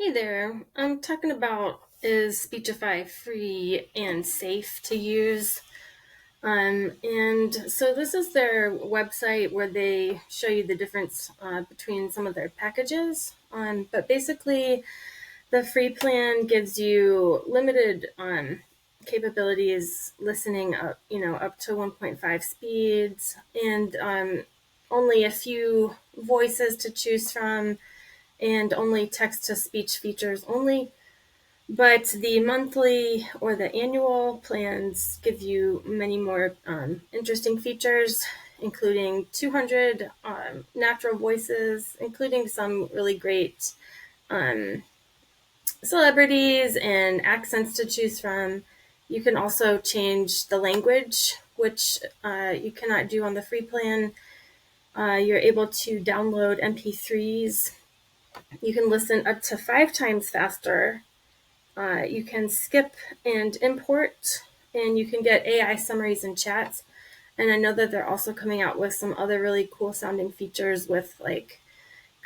Hey there. I'm talking about is Speechify free and safe to use? And so this is their website where they show you the difference between some of their packages. But basically, the free plan gives you limited capabilities, listening up to 1.5 speeds, and only a few voices to choose from and only text to speech features only. But the monthly or the annual plans give you many more interesting features, including 200 natural voices, including some really great um, celebrities and accents to choose from. You can also change the language, which you cannot do on the free plan. You're able to download MP3s. You can listen up to 5 times faster. You can skip and import, and you can get AI summaries and chats. And I know that they're also coming out with some other really cool sounding features with like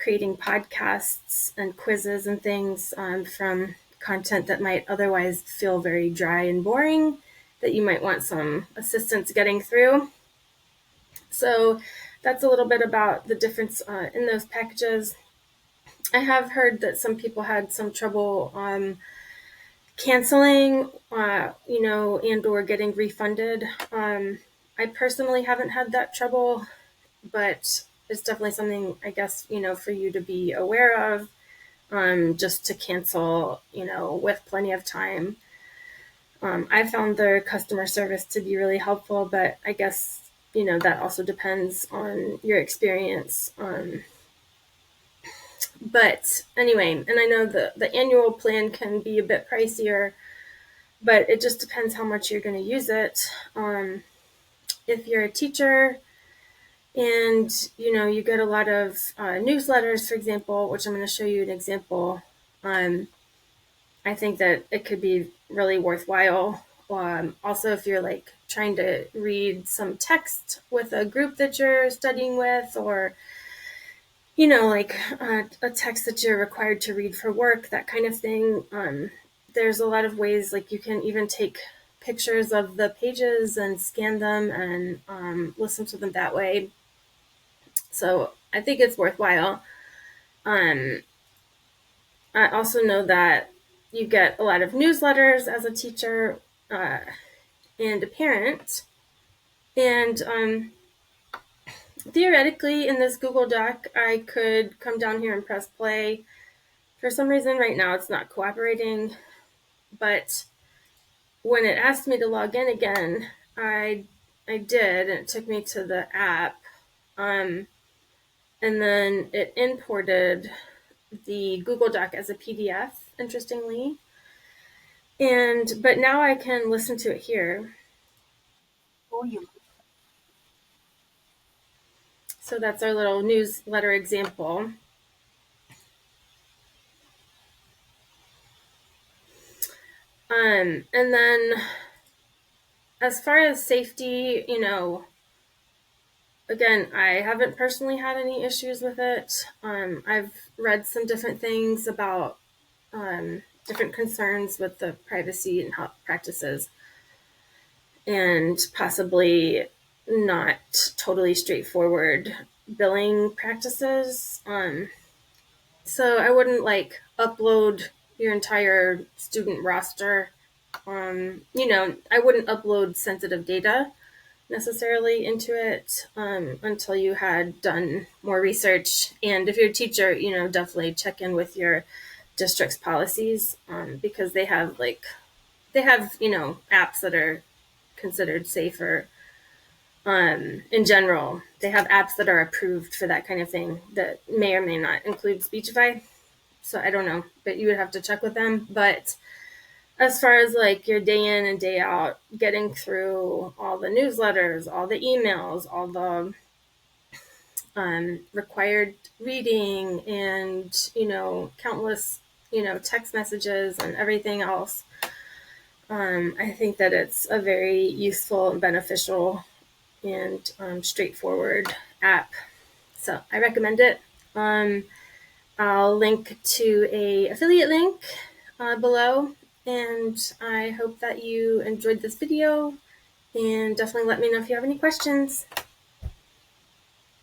creating podcasts and quizzes and things from content that might otherwise feel very dry and boring that you might want some assistance getting through. So that's a little bit about the difference in those packages. I have heard that some people had some trouble canceling, and or getting refunded. I personally haven't had that trouble, but it's definitely something I guess for you to be aware of, just to cancel, with plenty of time. I found their customer service to be really helpful, but I guess that also depends on your experience. But anyway, and I know the annual plan can be a bit pricier, but it just depends how much you're going to use it. If you're a teacher and you get a lot of newsletters, for example, which I'm going to show you an example, I think that it could be really worthwhile. Also, if you're like trying to read some text with a group that you're studying with, or like a text that you're required to read for work, that kind of thing. There's a lot of ways, like you can even take pictures of the pages and scan them and listen to them that way. So I think it's worthwhile. Um, I also know that you get a lot of newsletters as a teacher uh, and a parent. And theoretically, in this Google Doc, I could come down here and press play. For some reason, right now, it's not cooperating. But when it asked me to log in again, I did, and it took me to the app. And then it imported the Google Doc as a PDF, interestingly. But now I can listen to it here. So that's our little newsletter example. And then as far as safety, again, I haven't personally had any issues with it. I've read some different things about different concerns with the privacy and health practices, and possibly not totally straightforward billing practices. So I wouldn't like upload your entire student roster. I wouldn't upload sensitive data necessarily into it until you had done more research. And if you're a teacher, definitely check in with your district's policies, because they have apps that are considered safer. In general, they have apps that are approved for that kind of thing that may or may not include Speechify. So I don't know, but you would have to check with them. But as far as like your day in and day out, getting through all the newsletters, all the emails, all the required reading, and countless text messages and everything else, I think that it's a very useful and beneficial and straightforward app. So I recommend it. I'll link to a affiliate link below, and I hope that you enjoyed this video, and definitely let me know if you have any questions.